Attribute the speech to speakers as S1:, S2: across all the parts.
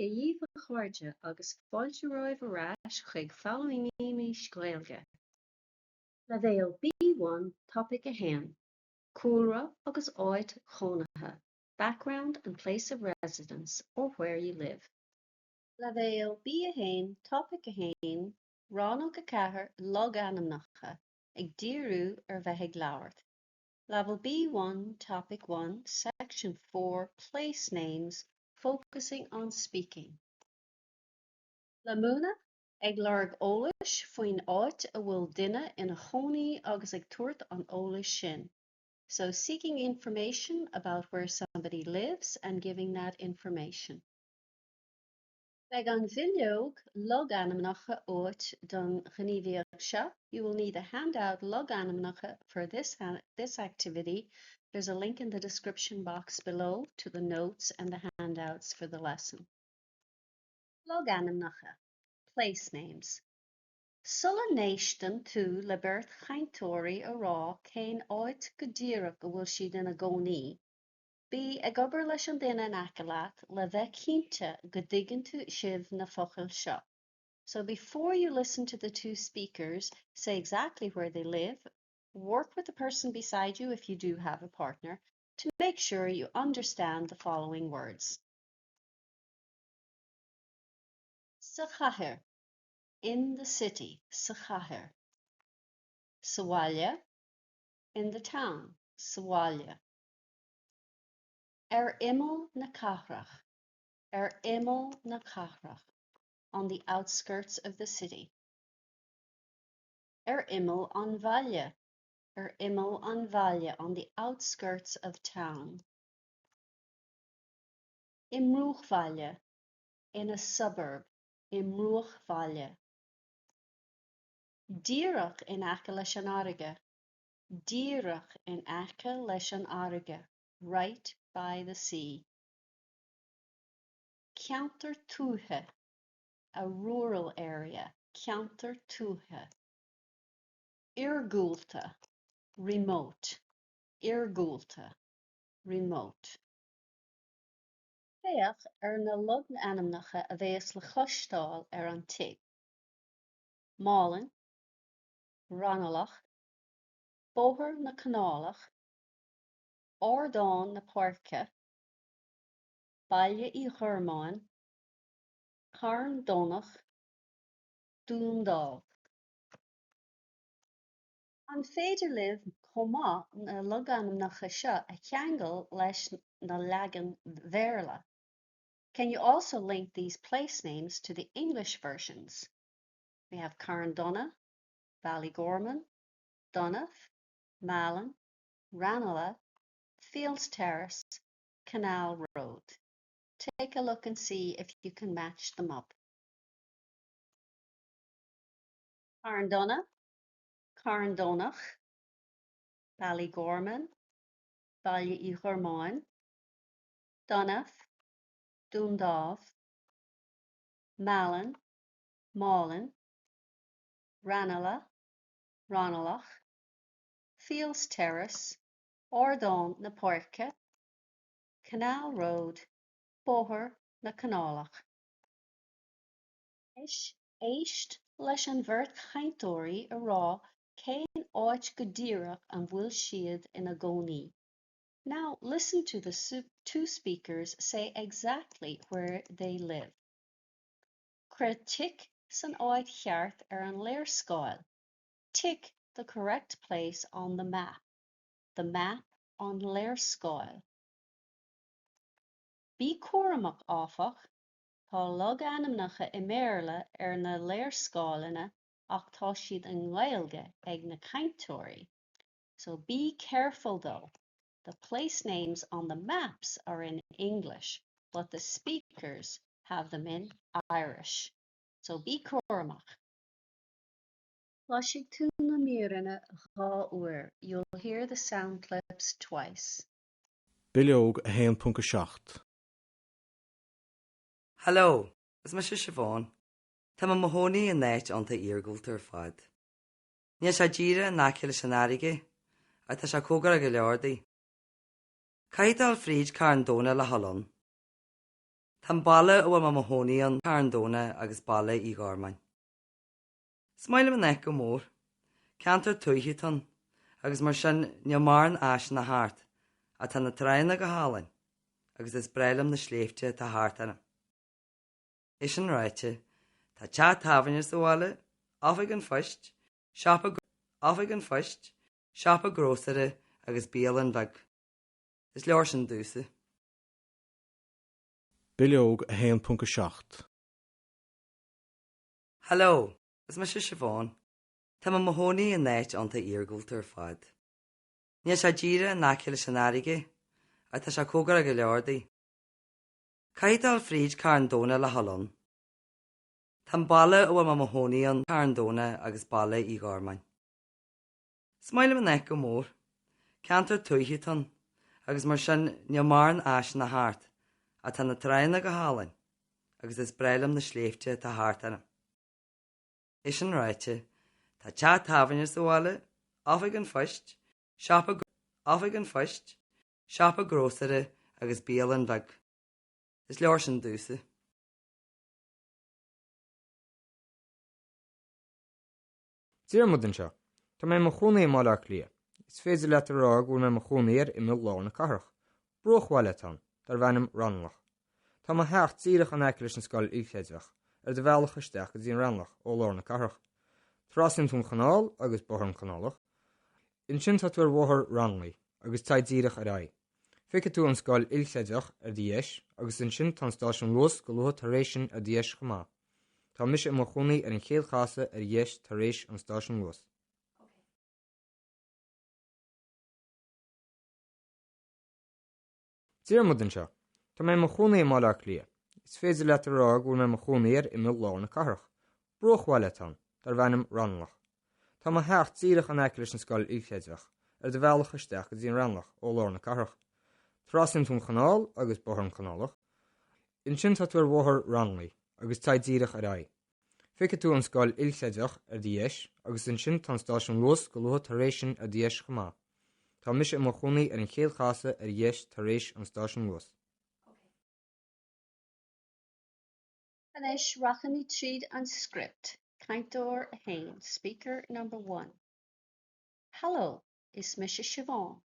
S1: a dhíobh a chuirde agus fáilte roimh arás chuig Placenames Gaeilge. Le bhéal B1 topic a hain. Cúlra agus áid Chónaithe. Background and place of residence or where you live. Le bhéal B a hain topic a hain. Rannóg a chathair Logainmneacha ag díriú bheith ag labhairt. Level B1 topic 1 section 4 place names focusing on speaking. Le múna ag larg eolais faoin áit a bhfuil duine ina chonaí agus ag tuairt an eolais sin. So seeking information about where somebody lives and giving that information. Ag an bhfuileog Logainmneacha áit don Logainmneacha, you will need a handout Logainmneacha for this activity. There's a link in the description box below to the notes and the handouts for the lesson. Logainmneacha, place names. Sulla neistan tú le beirt chaintóirí a rá cén áit go díreach go bhfuil siad ina gcónaí. Bí ag obair leis an duine in acalaat le bheith cinnte go dtigann tú sibh na focail seo. So before you listen to the two speakers say exactly where they live, work with the person beside you if you do have a partner to make sure you understand the following words. Sa chathair, in the city, sa chathair. Sa bhaile, in the town, sa bhaile. Imel na cathrach, imel na cathrach, on the outskirts of the city. Imel an bhaile, imel an bhaile, on the outskirts of town. Imrúch bhaile, in a suburb, imrúch bhaile. Díreach in aice leis an airge, díreach in aice leis an airge, right by the sea. Ceantar tuaithe, a rural area, ceantar tuaithe. Iargúlta, remote, iargúlta, remote. Féach na Logainmneacha a bheas le chostáil an tig. Málan, Rannóg, bóthar na canálach, ardán na páirce, baile í chormáin, carn donach, dúndáil. An féidir libh chomá na Logainmneacha seo a cheangal leis na leagan bhéarla. Can you also link these place names to the English versions? We have Carndonna, Ballygorman, Dunnagh, Malin, Ranelagh, Fields Terrace, Canal Road. Take a look and see if you can match them up. Carndonna, Carndonach, Ballygorman, Baile í Chormáin, Dunnagh, Dúndáh, Malin, Malin, Ranelagh, Ranelagh, Fields Terrace, Ardán na Páirce, Canal Road, Bóthar na Canálach. Éist leis an bheirt chaintóirí a rá cén áit go díreach an bhfuil siad ina gcónaí. Now listen to the two speakers say exactly where they live. Cre tic san áit cheart an léirscáil. Tick the correct place on the map. The map on léirscáil. Bí cuaireamach áfach, tá Logainmneacha i méarla na léirscáileanna ach tá siad an Gaeilge ag na caintóirí. So be careful though. The place names on the maps are in English, but the speakers have them in Irish. So be cuaireamach. Pláisic tú na míreanna dhá uair. You'll hear the sound clips twice.
S2: Buíoch a hain punca seacht.
S3: Hello, is me Siobhan. Tá ma mahónaí an náit ionta iargúlta fad. Ní sé díre náiciil leis an airge, a tá sé cógar go leordaí. Caidal fríd Carndonna le Hallan. Tá baile ó bhfuil mo hónaíon Carndóna agus baile í gármain. Míle go mór, ceantar tuaithiúton agus mar sin neamhairn háiseanna háirt a tá na traena go hálainn agus is breilim na sléifte tá háiseanna. Is an ráite, tá tead thabhairt bháile, áfach an foist, seapa grósaire agus bíal an bhag. Is leor sin dúsa.
S2: Buíoch 1.7.
S3: Halló, is me Siobhán. Tá mo hónaí an náit an Eorpach ar fad. Ní sé díre na ceile aige, a tá sé cógra go leordaí. Caidal fríd Carndóna le halón. Tá baile ó bhfuil mo hónaí an Carndóna agus baile í gármain. Míle go mór, ceantar tuaithiúton agus mar sin neamhairn háiseanna háirt a tá na traena go hálainn agus is breilim na sléifte tá háiseanna. Is an ráite, tá tead thabhairt bháile, áfach an foist, seapa grósaire agus bíal an bhag. Is leor sin dúsa.
S4: Díremudanse, tá mé mo chónaí mála lia. Is féidir le rá bhfuil mé mo chónaíar i mí lá na carach. Brochhhaile tan, dar bhainm Rannóg. Tá mo hecht tíirech an eice leis an scoil íchéideach de bhealach isteach go dtíon Rannóg ó lá na carach. Trassin tún chanáil agus boharm canálach. In sin tá tuair bhóthar Rannlaí agus taid díirech a raí. Fice tú an scoil íchéideach díis agus in sin tá stáisiún luas go luha tar éis sin díis chumá. Tá mis mo chónaí ar an chéad chaasa dhéis tar éis an stáisiún luas. Díremudanse, tá mé mo chónaí mála lia. Is féidir le rá bhfuil mé mo chónaíar i mí lá na carach. Brochhhaile tan, dar bhainm Rannóg. Tá mo hecht tíirech an eice leis an scoil íchéideach de bhealach isteach go dtíon Rannóg ó lá na carach. Trassin tún chanáil agus boharm canálach. In sin tá tuair bhóthar Rannlaí agus taid díirech a raí. Fice tú an scoil íchéideach díis agus in sin tá stáisiún luas go luha tar éis sin díis chumá. Tá mis mo chónaí ar an chéad chaasa dhéis tar éis an stáisiún luas.
S1: Anis rachani tríd an script. Caintor a hain. Speaker number 1. Hello, is Mrs. Siobhán.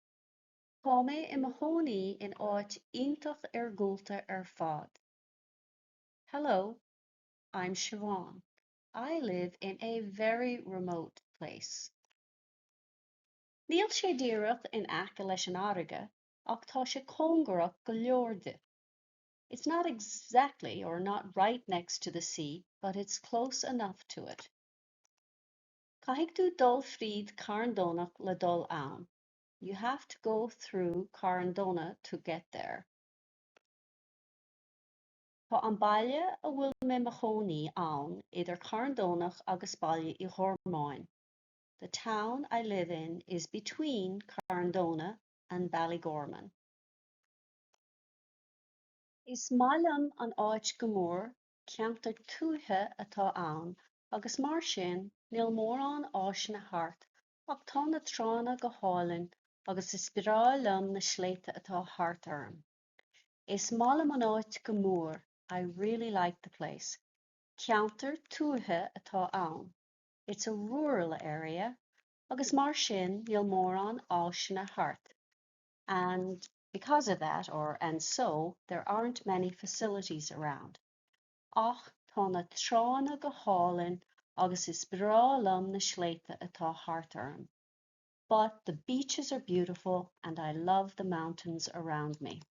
S1: Tá mé I mo hónaí in áit iontach gúlta fad. Hello, I'm Siobhán. I live in a very remote place. Níl sé díreach in aice leis an airige, ach tá sé cóngarach go leorde. It's not exactly or not right next to the sea, but it's close enough to it. Caithfidh tú dul fríd Carndónach le dul ann. You have to go through Carndóna to get there. Tá an baile a bhfuil mé mo chónaí ann idir Carndónach agus baile I Ghormáin. The town I live in is between Carndóna and Ballygorman. Is mailim an áit go mór, ceantar tuaithe atá ann, agus mar sin níl mór an áiseanna háirt, ach tá na trána go hálainn agus is spireáilm na sléite atá háirt orm. Is mailim an áit go mór, I really like the place. Ceantar tuaithe atá ann. It's a rural area, agus mar sin níl mór an áiseanna háirt. And because of that, and so, there aren't many facilities around. Ach, tá na trána go hálainn agus is spireáilm na sléite atá háirt orm. But the beaches are beautiful and I love the mountains around me.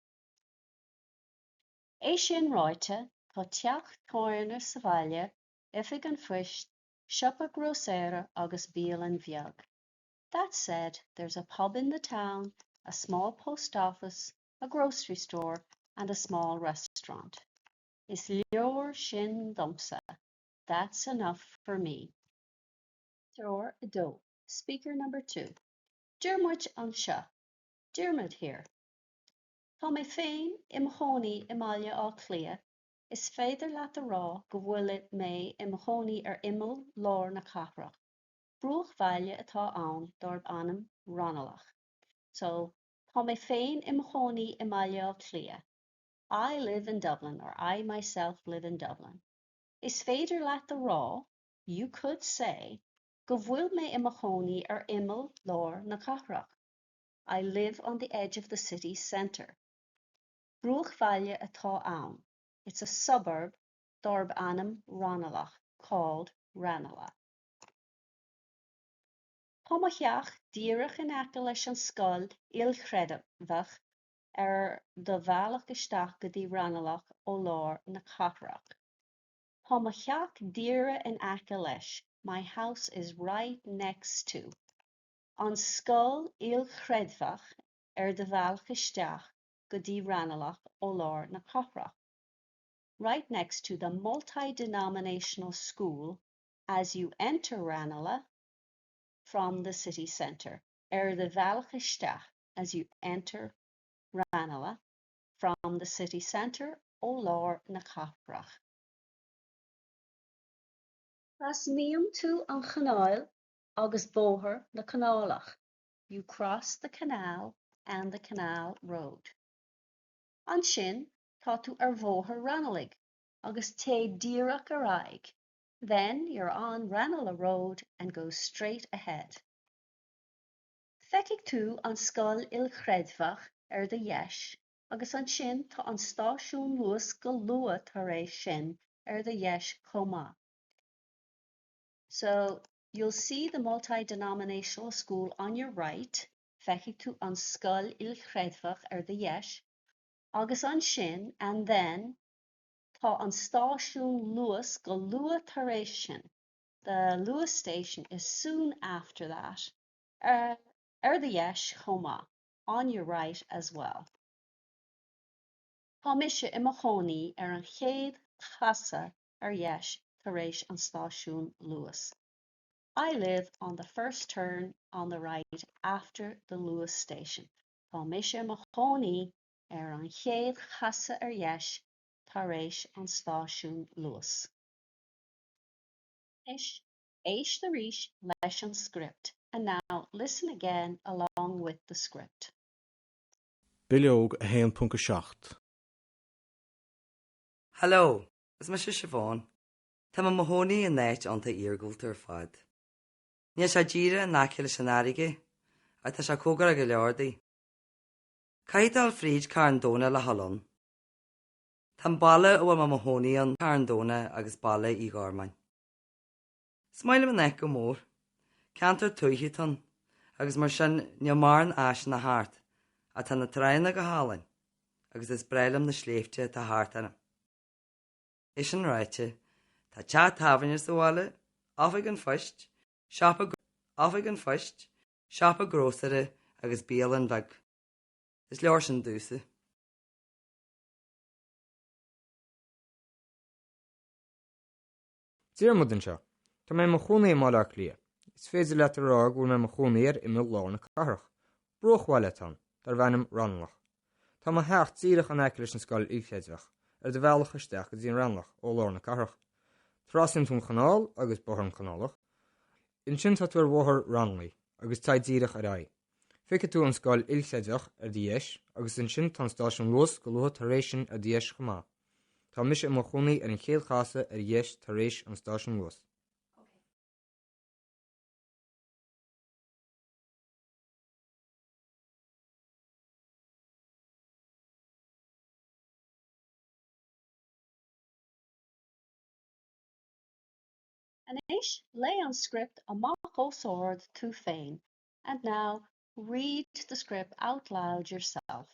S1: É sin ráite, tá teach táirne sa bhaile, ifig an foist, siopa grósaire agus bíal an bheag. That said, there's a pub in the town, a small post office, a grocery store, and a small restaurant. Is leor sin domsa. That's enough for me. Tor do. Speaker number 2. Dermot an seo. Dermot here. Tá mé féin im chónaí imáile á clia, is féidir leat a rá go bhfuil mé im chónaí imil lár na cathraach. Brúch bhaile atá ann dorb anam Rannóg. So, tá mé féin im chónaí imáile á clia. I live in Dublin, or I myself live in Dublin. Is féidir leat the rá, you could say, go bhfuil mé imachóní imil lár na cathrach. I live on the edge of the city centre. Brúch Bhaile atá ann. It's a suburb, dorb anam Ranelagh, called Ranelagh. Chónaithe díreach in aice leis an scoil ilchreidmhach do bhealach isteach go dtí Ranelagh ó lár na cathrach. Chónaithe díre in aice leis. My house is right next to. An scoil ilchreidmhach do bhealach isteach go dtí Ranelagh ó lár na cathrach. Right next to the multi-denominational school as you enter Ranelagh from the city centre. The bhealach isteach as you enter Ranelagh from the city centre ó lár na cathrach. Pasníonn tú an chanáil agus bóthar na canálach. You cross the canal and the canal road. Ansin, tá tú ar bhóthar Ranelagh agus té díreach ar aghaidh. Then you're on Ranelagh Road and go straight ahead. Feicfidh tú an scoil ilchreidmhach de dheis, agus ansin tá an stáisiún luas go luath tar éis sin de dheis chomh. So you'll see the multi-denominational school on your right, feicfidh tú an scoil ilchreidmhach de dheis, agus ansin, and then tá an stáisiún luas go luath tar éis sin. The Lewis station is soon after that, the dheis chomh, on your right as well. Tá mise imachóní an chéad chaisa dheis tar éis an stáisiún Lewis. I live on the first turn on the right after the Lewis station. Tá mise imachóní an chéad chaisa dheis tar éis an stáisiún Lewis. Éis the rís leis an script, and now listen again along with the script.
S2: Buíoch 1.7.
S3: Hello, is me Siobhan. Tá mo hónaí in náit ionta iargúilt ar fad. Ní sé díre náiciil san airige, a tá sé cógra go leordaí. Caidal fríd carndóna le hallan. Tá balle ó mo hónaí an carndóna agus balle í gármain. Smaile man go mór, cantar tuaithiútan, agus mar sin neamárn as na hart, a tá na traena go hálainn, agus is breilim na sléifte tá hartana. Is an ráite, tá tead tahainne sa bháile, áfig an foist, seapa grósare agus bíal an bhag. Is leor sin dúsa.
S4: Tír mudan seo, tá mé mo chónaí máach lia. Is féidir leat a rá bhfuil mé mo chónaíar imil lár na cathrach. Brúch bhaile tan, dar bhainm Rannóg. Tá mo hecht tíreach an aice leis an scoil ilchreidmhach de bhealach isteach go dtí Ranelagh ó lár na cathrach. Trasinn tún chanáil agus bothar an canálach. In sin tá tú ar bhóthar Ranelagh agus taid díreach ar aghaidh. Feicfidh tú an scoil ilchreidmhach dheis agus in sin tá stáisiún luas go luath tar éis sin dheis chomh. Tá mise mo chónaí an chéad chaisa dheis tar éis an stáisiún luas.
S1: Anéis, lay an script amach ó sword tú féin, and now read the script out loud yourself.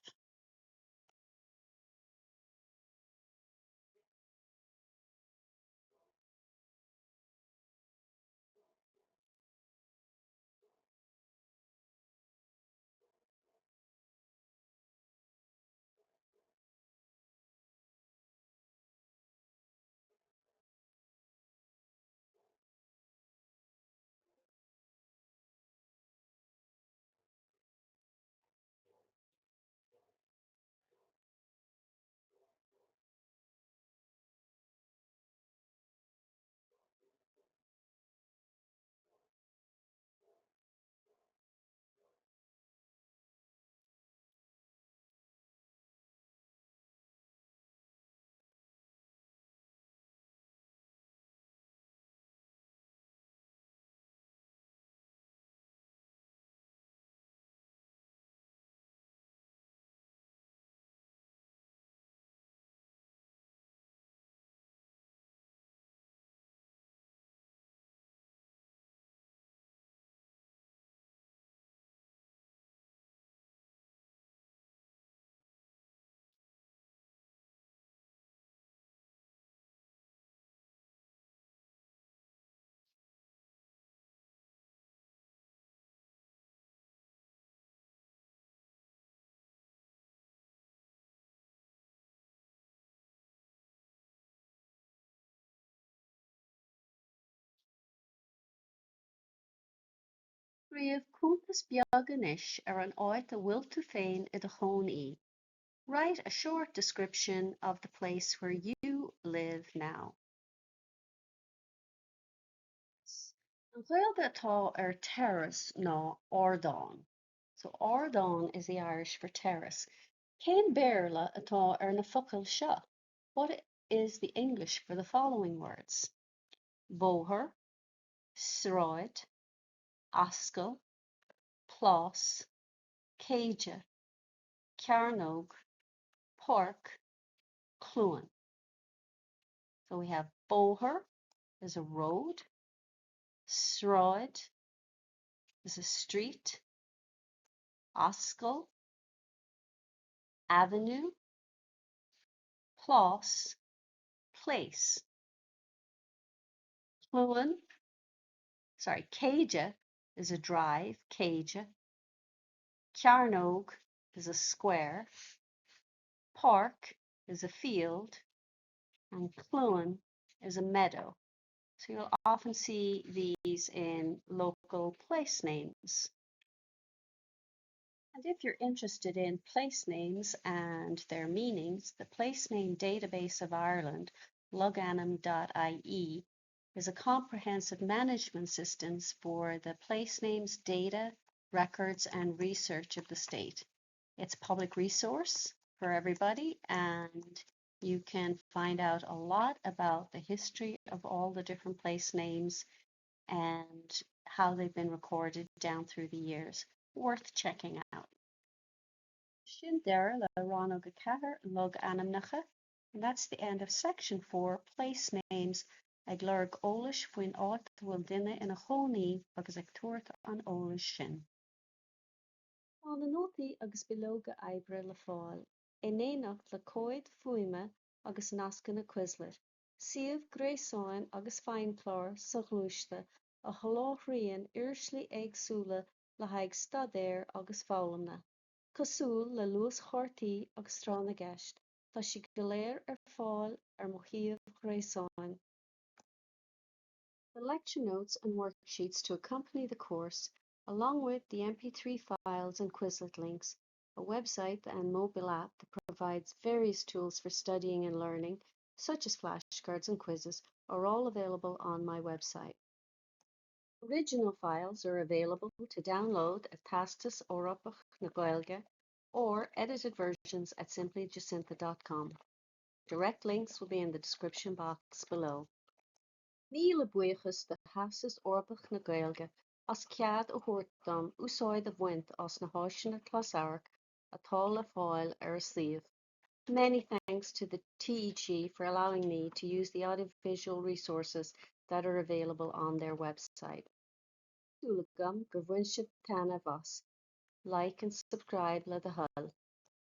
S1: Riamh cúntas beag anois an áit a bhfuil tú féin I do Chónaithe. Write a short description of the place where you live now. An Gaeilge atá terrace ná ardán. So ardán is the Irish for terrace. Cén béarla atá na focail seo? What is the English for the following words? Bóthar, sráid, ascail, plás, céide, cearnóg, park, clúan. So we have bóthar is a road, sráid is a street, ascail, avenue, plás, place. Céide is a drive, céide. Cearnóg is a square. Park is a field. And clúan is a meadow. So you'll often see these in local place names. And if you're interested in place names and their meanings, the Place Name Database of Ireland, Logainmneacha, is a comprehensive management system for the place names data, records, and research of the state. It's a public resource for everybody, and you can find out a lot about the history of all the different place names and how they've been recorded down through the years. Worth checking out. Sin deire le Rannóg a chathair Logainmneacha, and that's the end of section 4, place names ag lurg eolais faoin áit bhfuil duine ina Chónaithe agus ag tuairt an eolais sin. Tá na nótaí agus bilóga oibre le fáil, éineacht le cóid fuaime agus nasca na Quizlet, suíomh gréasáin agus feidhmchláir sa ghluaiste a sholáthraíonn iarslaí éagsúla le haghaidh stadéir agus foghlama. Cosúil le luas chortaí agus strán na gceist, tá sí go léir fáil mo shuíomh gréasáin. The lecture notes and worksheets to accompany the course, along with the MP3 files and Quizlet links, a website and mobile app that provides various tools for studying and learning, such as flashcards and quizzes, are all available on my website. Original files are available to download at Theastas Eorpach na Gaeilge or edited versions at simplyjacintha.com. Direct links will be in the description box below. Míle buíochas de Theastas Eorpach na Gaeilge as cead a thuairt úsáid a bhaint as na háiseanna closamhairc atá le fáil a suíomh. Many thanks to the TEG for allowing me to use the audiovisual resources that are available on their website. Dúlagam go bhain siad taitneamh as. Like and subscribe le do hull.